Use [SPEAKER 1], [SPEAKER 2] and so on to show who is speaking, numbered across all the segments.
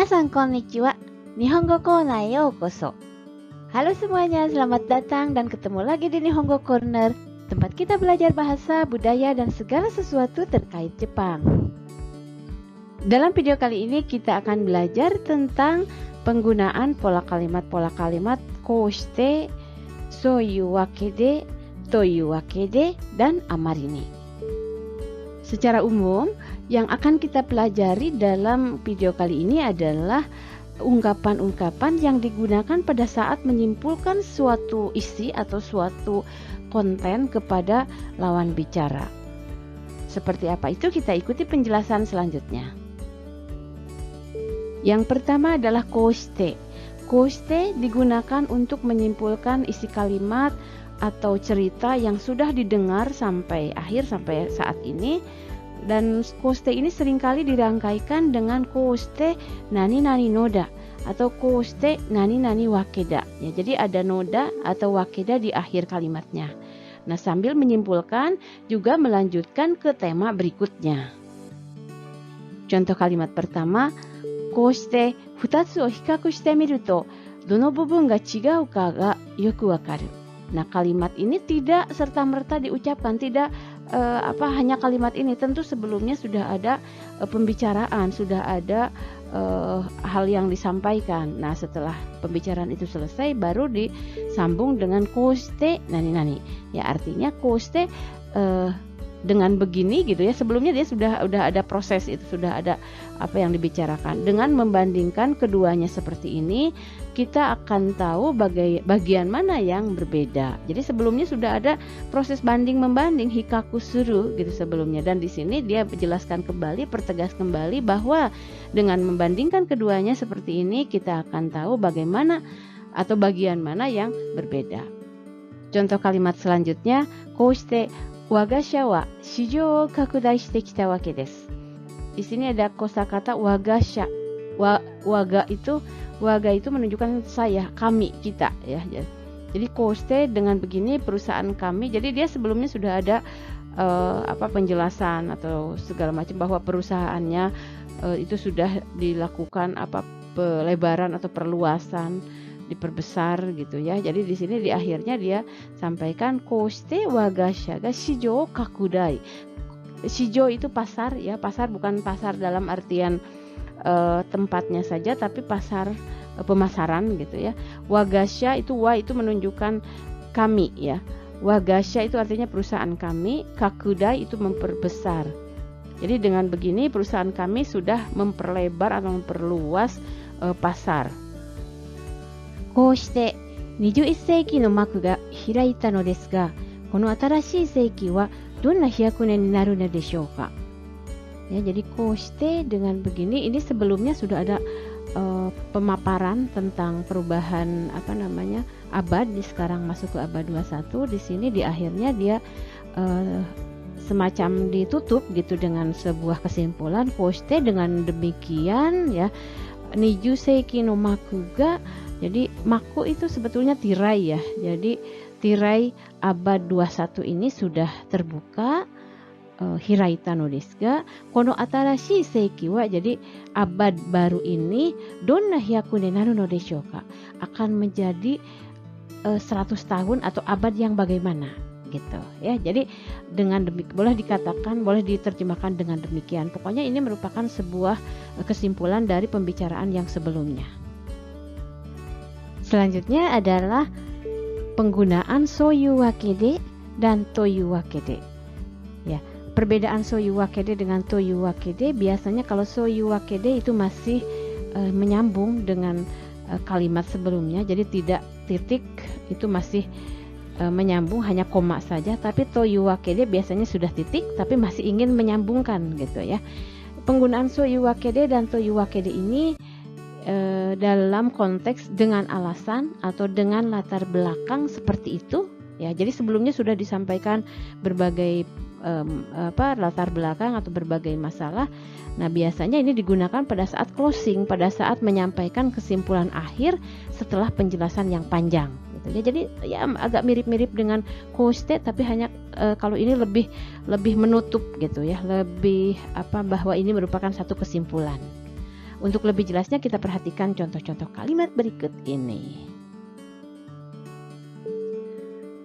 [SPEAKER 1] Minasan konnichiwa. Nihongo Corner yokoso. Halo semuanya, selamat datang dan ketemu lagi di Nihongo Corner, tempat kita belajar bahasa, budaya, dan segala sesuatu terkait Jepang. Dalam video kali ini kita akan belajar tentang penggunaan pola kalimat koshite, soyu wakede, toyu wakede, dan amarini. Secara umum, yang akan kita pelajari dalam video kali ini adalah ungkapan-ungkapan yang digunakan pada saat menyimpulkan suatu isi atau suatu konten kepada lawan bicara. Seperti apa itu, kita ikuti penjelasan selanjutnya. Yang pertama adalah koshite. Koshite digunakan untuk menyimpulkan isi kalimat atau cerita yang sudah didengar sampai akhir, sampai saat ini. Dan koshite ini seringkali dirangkaikan dengan koshite nani nani noda atau koshite nani nani wakeda. Ya, jadi ada noda atau wakeda di akhir kalimatnya. Nah, sambil menyimpulkan juga melanjutkan ke tema berikutnya. Contoh kalimat pertama, koshite futatsu o hikaku shite miru to dono bubun ga chigau ka ga yoku wakaru. Nah, kalimat ini tidak serta-merta diucapkan, tidak hanya kalimat ini. Tentu sebelumnya sudah ada pembicaraan, sudah ada hal yang disampaikan. Nah, setelah pembicaraan itu selesai, baru disambung dengan koshite nani-nani. Ya, artinya koshite dengan begini gitu ya. Sebelumnya dia sudah ada proses, itu sudah ada apa yang dibicarakan. Dengan membandingkan keduanya seperti ini, kita akan tahu bagian mana yang berbeda. Jadi sebelumnya sudah ada proses banding membanding, hikaku suru gitu sebelumnya, dan di sini dia jelaskan kembali, pertegas kembali bahwa dengan membandingkan keduanya seperti ini, kita akan tahu bagaimana atau bagian mana yang berbeda. Contoh kalimat selanjutnya, koshite wagasha wa shijou o kakudai shite kita wake desu. Di sini ada kosakata wagasha. Waga itu menunjukkan saya, kami, kita ya. Jadi koshite dengan begini perusahaan kami. Jadi dia sebelumnya sudah ada penjelasan atau segala macam bahwa perusahaannya itu sudah dilakukan pelebaran atau perluasan, diperbesar gitu ya. Jadi di sini di akhirnya dia sampaikan koshite wagasha ga shijou kakudai. Shijou itu pasar ya, pasar bukan pasar dalam artian tempatnya saja, tapi pasar pemasaran gitu ya. Wagasha itu itu menunjukkan kami ya. Wagasha itu artinya perusahaan kami, kakudai itu memperbesar. Jadi dengan begini perusahaan kami sudah memperlebar atau memperluas pasar. こうして21世紀の幕が開いたのですが、この新しい世紀はどんな飛躍年になるのでしょうか。Ya, jadi koshite dengan begini, ini sebelumnya sudah ada pemaparan tentang perubahan abad, sekarang masuk ke abad 21. Di sini di akhirnya dia semacam ditutup gitu dengan sebuah kesimpulan. Koshite dengan demikian ya, niju seiki no maku ga, jadi maku itu sebetulnya tirai ya. Jadi tirai abad 21 ini sudah terbuka. Hiraita no desu ga, kono atarashii seiki wa, jadi abad baru ini donna hyaku ne naru no deshou ka, akan menjadi 100 tahun atau abad yang bagaimana gitu ya. Jadi dengan boleh dikatakan, boleh diterjemahkan dengan demikian. Pokoknya ini merupakan sebuah kesimpulan dari pembicaraan yang sebelumnya. Selanjutnya adalah penggunaan soyu wakede dan toyu wakede. Ya, perbedaan soyu wakede dengan toyu wakede, biasanya kalau soyu wakede itu masih menyambung dengan kalimat sebelumnya, jadi tidak titik, itu masih menyambung, hanya koma saja. Tapi toyu wakede biasanya sudah titik tapi masih ingin menyambungkan gitu ya. Penggunaan soyu wakede dan toyu wakede ini dalam konteks dengan alasan atau dengan latar belakang seperti itu ya. Jadi sebelumnya sudah disampaikan berbagai latar belakang atau berbagai masalah. Nah, biasanya ini digunakan pada saat closing, pada saat menyampaikan kesimpulan akhir setelah penjelasan yang panjang gitu ya. Jadi ya agak mirip-mirip dengan koshite, tapi hanya kalau ini lebih menutup gitu ya, lebih bahwa ini merupakan satu kesimpulan. Untuk lebih jelasnya kita perhatikan contoh-contoh kalimat berikut ini.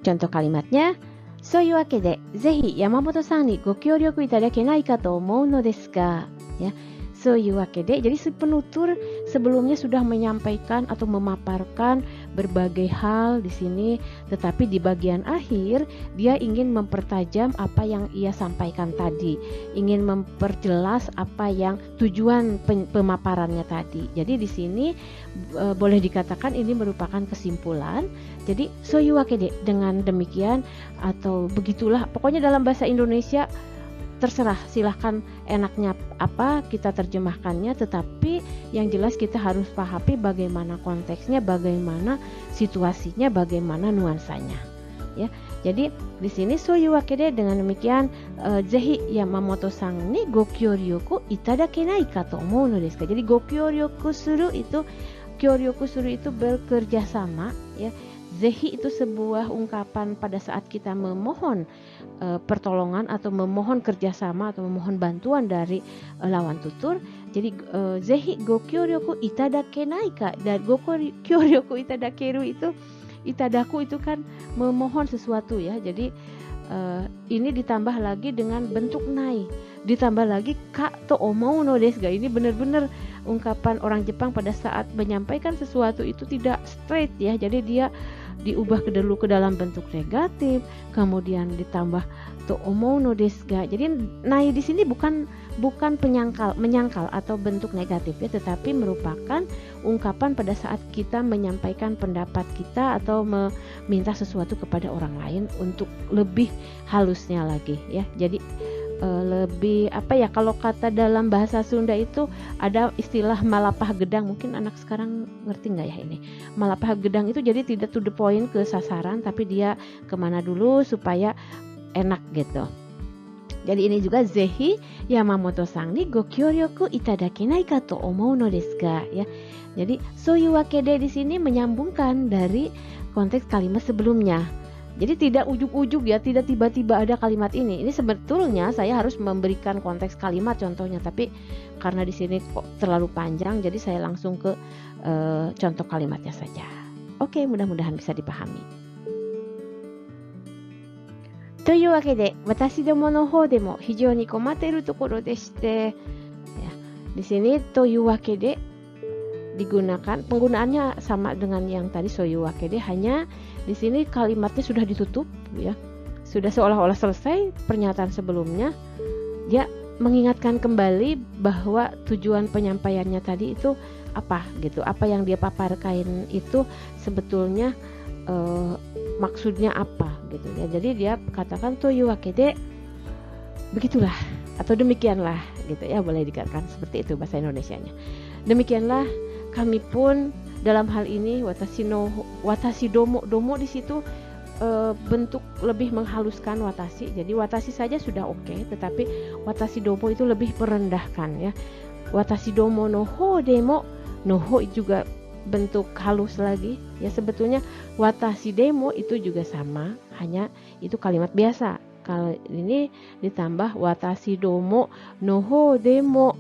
[SPEAKER 1] Contoh kalimatnya, そういうわけで、ぜひ山本さんにご協力いただけないかと思うのですが、ya. そういうわけで, jadi si penutur sebelumnya sudah menyampaikan atau memaparkan berbagai hal di sini, tetapi di bagian akhir dia ingin mempertajam apa yang ia sampaikan tadi, ingin memperjelas apa yang tujuan pemaparannya tadi. Jadi di sini boleh dikatakan ini merupakan kesimpulan. Jadi soyu wakede, dengan demikian atau begitulah, pokoknya dalam bahasa Indonesia terserah, silahkan enaknya apa kita terjemahkannya, tetapi yang jelas kita harus pahami bagaimana konteksnya, bagaimana situasinya, bagaimana nuansanya, ya. Jadi di sini soyu wakede, dengan demikian zehi Yamamoto-san ni go kyoryoku itadakenai ka to omou no desu ka. Jadi go kyoryoku suru itu, kyoryoku suru itu bekerja sama, ya. Zehi itu sebuah ungkapan pada saat kita memohon pertolongan atau memohon kerjasama atau memohon bantuan dari lawan tutur. Jadi zehi go kyoryoku itadakenai ka, dan go kyoryoku itadakeru itu, itadaku itu kan memohon sesuatu, ya. Jadi ini ditambah lagi dengan bentuk nai, ditambah lagi ka to omou no desu ga. Ini benar-benar ungkapan orang Jepang pada saat menyampaikan sesuatu itu tidak straight, ya. Jadi dia diubah dulu ke dalam bentuk negatif, kemudian ditambah to omou no desu ga. Jadi nai di sini bukan menyangkal atau bentuk negatif, ya, tetapi merupakan ungkapan pada saat kita menyampaikan pendapat kita atau meminta sesuatu kepada orang lain untuk lebih halusnya lagi, ya. Jadi lebih apa ya, kalau kata dalam bahasa Sunda itu ada istilah malapah gedang, mungkin anak sekarang ngerti nggak ya ini malapah gedang itu. Jadi tidak to the point, ke sasaran, tapi dia kemana dulu supaya enak gitu. Jadi ini juga zehi Yamamoto-san ni go kyoryoku itadakenai ka to omou no desu ga, ya. Jadi soyu wakede di sini menyambungkan dari konteks kalimat sebelumnya. Jadi tidak ujuk-ujuk, ya, tidak tiba-tiba ada kalimat ini. Ini sebetulnya saya harus memberikan konteks kalimat contohnya, tapi karena di sini kok terlalu panjang, jadi saya langsung ke contoh kalimatnya saja. Oke, mudah-mudahan bisa dipahami. Toyu wakede, watashi domo no hou demo hijou ni komatteiru tokoro deshite. Ya, di sini toyu wakede digunakan, penggunaannya sama dengan yang tadi soyu wakede, hanya di sini kalimatnya sudah ditutup, ya. Sudah seolah-olah selesai pernyataan sebelumnya. Dia mengingatkan kembali bahwa tujuan penyampaiannya tadi itu apa gitu. Apa yang dia paparkan itu sebetulnya maksudnya apa gitu, ya. Jadi dia katakan toyu wakede, begitulah atau demikianlah gitu, ya. Boleh dikatakan seperti itu bahasa Indonesianya. Demikianlah kami pun dalam hal ini watashi domo di situ bentuk lebih menghaluskan watashi. Jadi watashi saja sudah oke, tetapi watashi domo itu lebih merendahkan, ya. Watashi domo no hou demo, no hou juga bentuk halus lagi, ya. Sebetulnya watashi demo itu juga sama, hanya itu kalimat biasa. Kalau ini ditambah watashi domo no hou demo,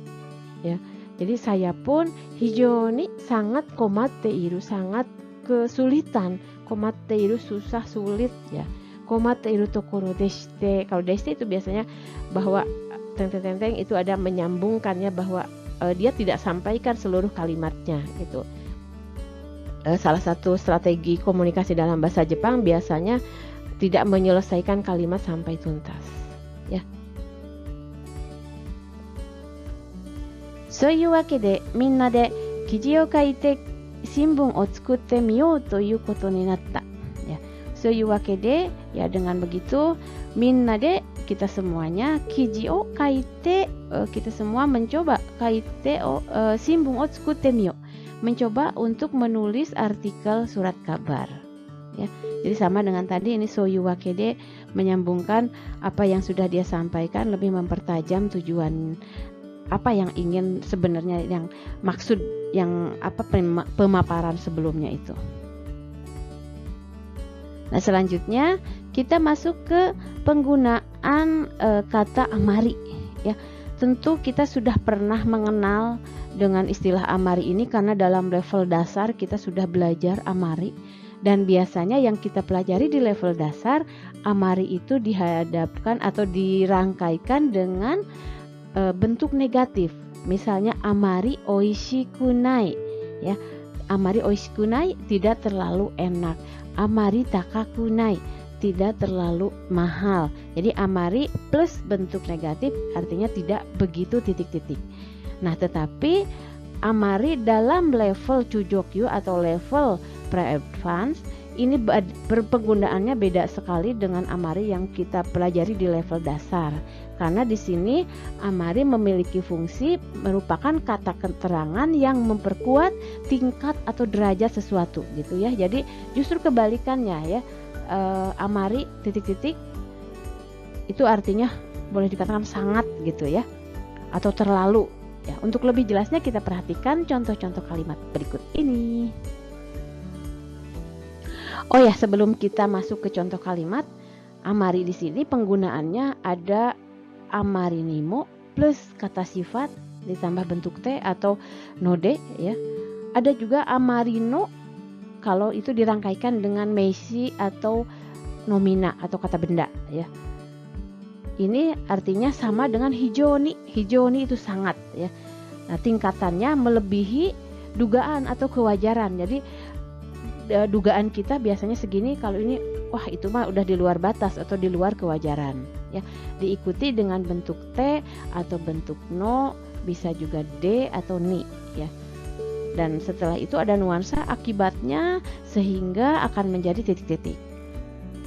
[SPEAKER 1] ya. Jadi saya pun hijau ni sangat komatteiru, sangat kesulitan. Komatteiru susah, sulit, ya. Komatteiru tokoro deshite. Kalau deshite itu biasanya bahwa teng-teng-teng itu ada menyambungkannya, bahwa dia tidak sampaikan seluruh kalimatnya gitu. Salah satu strategi komunikasi dalam bahasa Jepang biasanya tidak menyelesaikan kalimat sampai tuntas, ya. そういうわけでみんなで記事を書いて新聞を作ってみようということになった。Ya, そういうわけで, ya, dengan begitu minna de, kita semuanya, kiji o kaite, kita semua mencoba, kaite o shimbun o tsukutte miyou, mencoba untuk menulis artikel surat kabar, ya. Jadi sama dengan tadi, ini soyu wakede menyambungkan apa yang sudah dia sampaikan, lebih mempertajam tujuan apa yang ingin sebenarnya, yang maksud yang apa pemaparan sebelumnya itu. Nah, selanjutnya kita masuk ke penggunaan kata amari, ya. Tentu kita sudah pernah mengenal dengan istilah amari ini karena dalam level dasar kita sudah belajar amari, dan biasanya yang kita pelajari di level dasar amari itu dihadapkan atau dirangkaikan dengan bentuk negatif. Misalnya amari oishikunai, ya. Amari oishikunai tidak terlalu enak. Amari takakunai tidak terlalu mahal. Jadi amari plus bentuk negatif artinya tidak begitu titik-titik. Nah, tetapi amari dalam level Chujokyu atau level pre-advance ini penggunaannya beda sekali dengan amari yang kita pelajari di level dasar. Karena di sini amari memiliki fungsi merupakan kata keterangan yang memperkuat tingkat atau derajat sesuatu gitu ya. Jadi justru kebalikannya ya. Amari titik-titik itu artinya boleh dikatakan sangat gitu ya, atau terlalu ya. Untuk lebih jelasnya kita perhatikan contoh-contoh kalimat berikut ini. Oh ya, sebelum kita masuk ke contoh kalimat, amari di sini penggunaannya ada amari nimo plus kata sifat ditambah bentuk te atau node ya. Ada juga amari no kalau itu dirangkaikan dengan meisi atau nomina atau kata benda ya. Ini artinya sama dengan hijoni. Hijoni itu sangat ya. Nah, tingkatannya melebihi dugaan atau kewajaran. Jadi dugaan kita biasanya segini, kalau ini wah itu mah udah di luar batas atau di luar kewajaran ya. Diikuti dengan bentuk T atau bentuk no, bisa juga D atau ni ya. Dan setelah itu ada nuansa akibatnya sehingga akan menjadi titik-titik.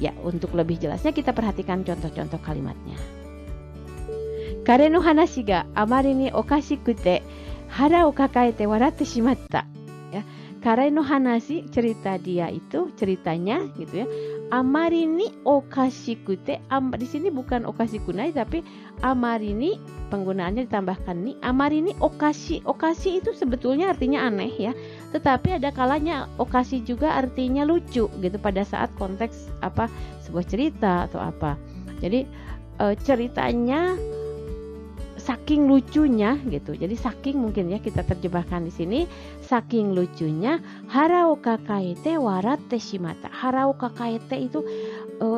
[SPEAKER 1] Ya, untuk lebih jelasnya kita perhatikan contoh-contoh kalimatnya. Kare no hanashi ga amari ni okashikute hara o kakaete waratte shimatta. Ya, kare no hanashi cerita dia itu, ceritanya gitu ya. Amari ni okashikute, di sini bukan okashikunai tapi amari ni penggunaannya ditambahkan ni. Amari ni okashi. Okashi itu sebetulnya artinya aneh ya. Tetapi ada kalanya okashi juga artinya lucu gitu pada saat konteks apa sebuah cerita atau apa. Jadi ceritanya saking lucunya gitu. Jadi saking mungkin ya kita terjemahkan di sini, saking lucunya harao kakaete waratte shimata. Harao kakaete itu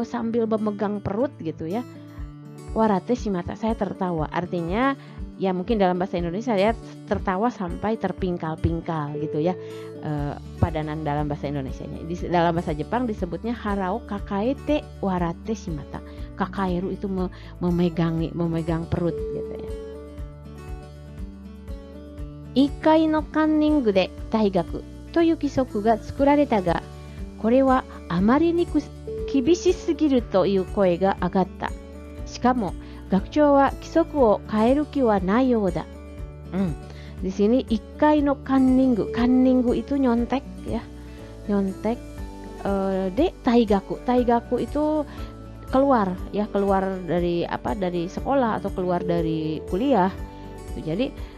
[SPEAKER 1] sambil memegang perut gitu ya. Waratte shimata, saya tertawa. Artinya ya mungkin dalam bahasa Indonesia ya tertawa sampai terpingkal-pingkal gitu ya. Padanan dalam bahasa Indonesianya. Dalam bahasa Jepang disebutnya harao kakaete waratte shimata. Kakaeru itu memegang perut gitu ya. Ikkai no kanningu de taigaku toyu kisoku ga tsukurareta ga, kore wa amari ni kibishi sugiru toyu koe ga agatta. Shikamo gakuchou wa kisoku o kaeru ki wa nai you da. Di sini ikkai no kanningu. Kanningu itu nyontek ya. Nyontek de taigaku. Taigaku itu keluar ya, keluar dari dari sekolah atau keluar dari kuliah. Jadi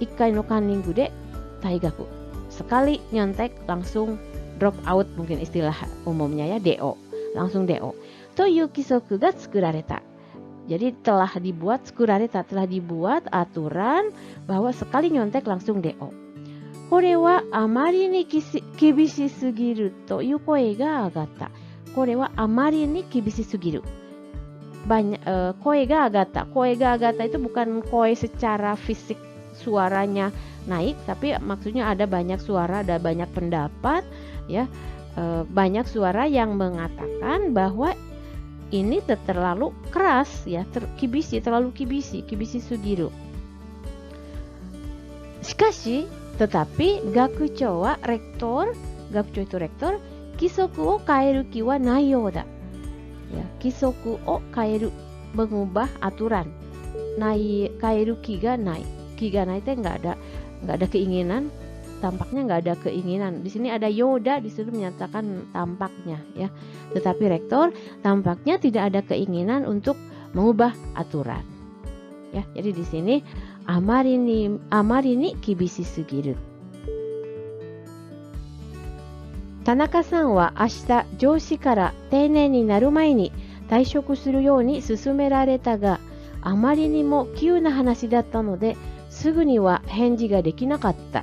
[SPEAKER 1] ikkai no kanningu de taigaku. Sekali nyontek langsung drop out, mungkin istilah umumnya ya, DO. Langsung DO. Toyu kisoku ga tsukurareta. Jadi telah dibuat tsukurareta, telah dibuat aturan bahwa sekali nyontek langsung DO. Kore wa amari ni kibishi sugiru to yu koe ga agatta. Kore wa amari ni kibishi sugiru. Koe ga agatta. Koe ga agatta itu bukan koe secara fisik suaranya naik, tapi maksudnya ada banyak suara, ada banyak pendapat ya. Banyak suara yang mengatakan bahwa ini terlalu keras ya, terlalu kibishi sugiru. Shikashi, tetapi gakuchou wa rektor, gakuchou itu rektor, kisoku o kaeru ki wa nai you da. Ya, kisoku o kaeru, mengubah aturan. Nai kaeru ki ga nai. Ki ga nai itu enggak ada keinginan, tampaknya nggak ada keinginan. Di sini ada yoda, disuruh menyatakan tampaknya ya. Tetapi rektor tampaknya tidak ada keinginan untuk mengubah aturan. Ya, jadi di sini amari ni kibishi sugiru. Tanaka-san wa ashita joushi kara teinein ni naru mae ni taishoku suru you ni susumerareta ga, amari ni mo kyū na hanashi datta no de sugu ni wa henji ga dekinakatta.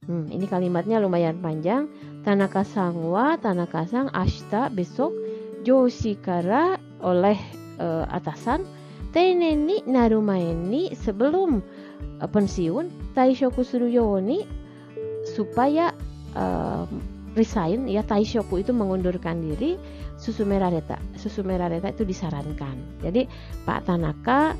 [SPEAKER 1] Ini kalimatnya lumayan panjang. Tanaka-san ashita besok joshi kara oleh atasan teinen ni naru mae ni sebelum pensiun taishoku suru you ni supaya resign ya, taishoku itu mengundurkan diri, susumerareta itu disarankan. Jadi Pak Tanaka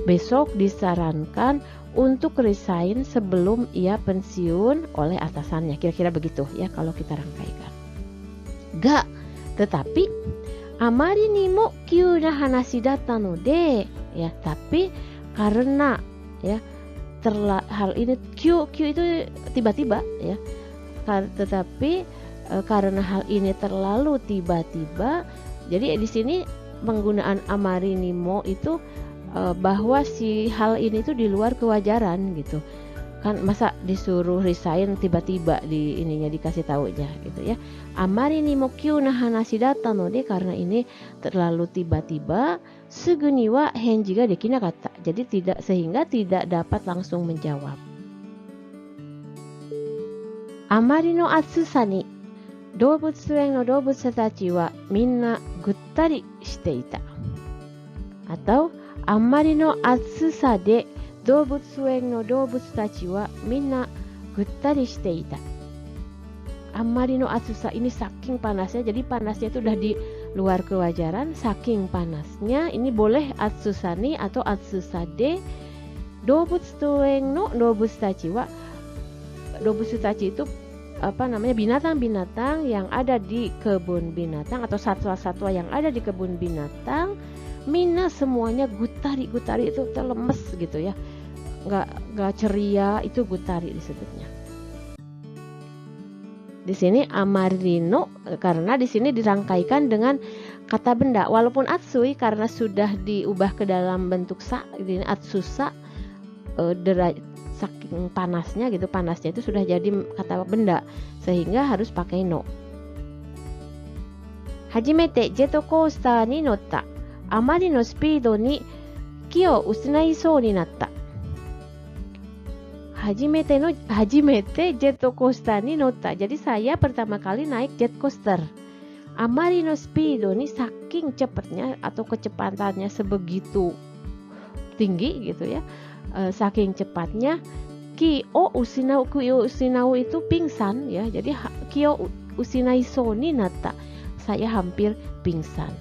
[SPEAKER 1] besok disarankan untuk resign sebelum ia pensiun oleh atasannya. Kira-kira begitu ya kalau kita rangkaikan. Tetapi amari ni mo kyū na hanashi datta node ya, tapi karena ya hal ini Q itu tiba-tiba ya. Tetapi karena hal ini terlalu tiba-tiba, jadi di sini penggunaan amari ni mo itu bahwa si hal ini tuh di luar kewajaran gitu kan, masa disuruh resign tiba-tiba di ininya dikasih tahu aja gitu ya. Amari ni mo kyū na hanashi datta node, karena ini terlalu tiba-tiba, sugu ni wa henji ga dekinakatta, jadi sehingga tidak dapat langsung menjawab. Amari no atsusa ni doubutsuen no doubutsu tachi wa minna guttari shite ita, atau amari no atsusa de doubutsuen no doubutsu tachi wa minna guttari shite ita. Amari no atsusa ini saking panasnya, jadi panasnya itu udah di luar kewajaran, saking panasnya. Ini boleh atsusa ni atau atsusa de. Doubutsuen no doubutsu tachi wa, doubutsu tachi itu binatang-binatang yang ada di kebun binatang atau satwa-satwa yang ada di kebun binatang. Mina semuanya gutari itu terlemes gitu ya, nggak ceria, itu gutari disebutnya. Di sini amarino karena di sini dirangkaikan dengan kata benda, walaupun atsui karena sudah diubah ke dalam bentuk sa, ini atsusa, saking panasnya gitu, panasnya itu sudah jadi kata benda sehingga harus pakai no. Hajimete jet coaster ni notta, amari no speedo ni ki o usunai sou ni natta. Hajimete jet coaster ni notta, jadi saya pertama kali naik jet coaster. Amari no speedo ni saking cepatnya atau kecepatannya sebegitu tinggi gitu ya, saking cepatnya. Ki o usinau itu pingsan ya, jadi ki o usinai sou ni natta, saya hampir pingsan.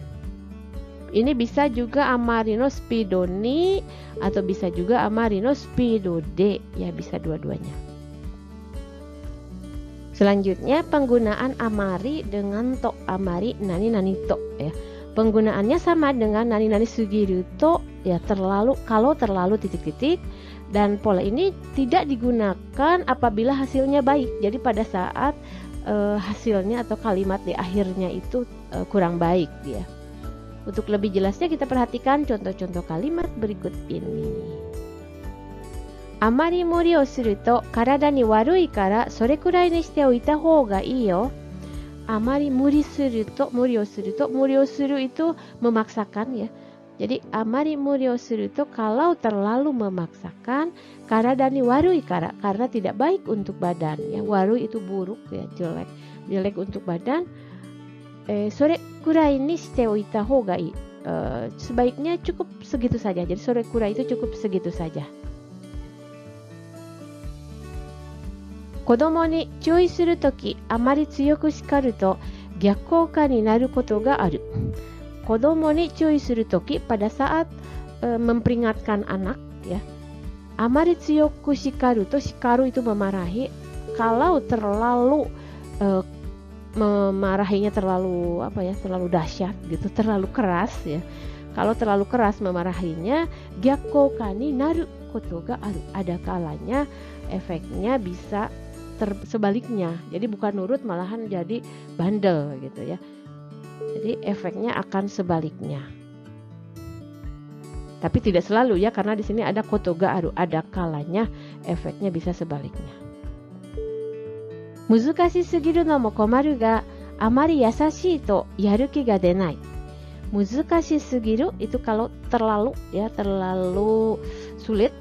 [SPEAKER 1] Ini bisa juga amari no speedo ni atau bisa juga amari no speedo de ya, bisa dua-duanya. Selanjutnya penggunaan amari dengan to amari nani to ya. Penggunaannya sama dengan nani sugiru to ya, kalau terlalu titik-titik, dan pola ini tidak digunakan apabila hasilnya baik. Jadi pada saat hasilnya atau kalimat di akhirnya itu kurang baik ya. Untuk lebih jelasnya kita perhatikan contoh-contoh kalimat berikut ini. Amari muri o suru to karada ni warui kara sore kurai ni shite oita hou ga ii yo. Amari muri o suru itu memaksakan ya. Jadi amari muri o suru to kalau terlalu memaksakan, karada ni warui kara karena tidak baik untuk badan ya. Warui itu buruk ya, jelek untuk badan. Sore kurai ni shite oita hou ga ii. Sebaiknya cukup segitu saja. Jadi sore kurai itu cukup segitu saja. Kodomo ni chūi suru toki amari tsuyoku shikaru to gyakkouka ni naru koto ga aru. Kodomo ni chūi suru toki, pada saat memperingatkan anak ya. Amari tsuyoku shikaru to, shikaru itu memarahi. Kalau terlalu memarahinya terlalu terlalu dahsyat gitu, terlalu keras ya. Kalau terlalu keras memarahinya, gyakkouka ni naru koto ga aru, ada kalanya efeknya bisa sebaliknya. Jadi bukan nurut malahan jadi bandel gitu ya. Jadi efeknya akan sebaliknya. Tapi tidak selalu ya, karena di sini ada koto ga aru, ada kalanya efeknya bisa sebaliknya. Muzukashi sugiru no mo komaru ga amari yasashii to yaruki ga denai. Muzukashi sugiru itu kalau terlalu sulit.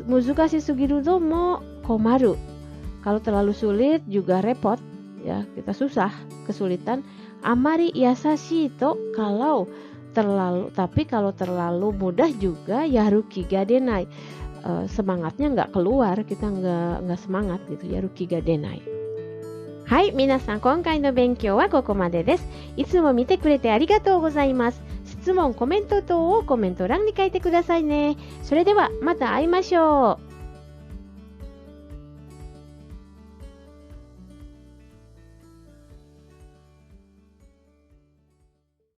[SPEAKER 1] Muzukashi sugiru do mo komaru. Kalau terlalu sulit juga repot, ya, kita susah, kesulitan. Amari yasashi to, kalau terlalu mudah juga yaruki ga denai. Semangatnya nggak keluar, kita nggak semangat gitu, yaruki ga denai. はい、皆さん今回の勉強はここまでです。いつも見てくれてありがとうございます。質問、コメント等をコメント欄に書いてくださいね。それではまた会いましょう。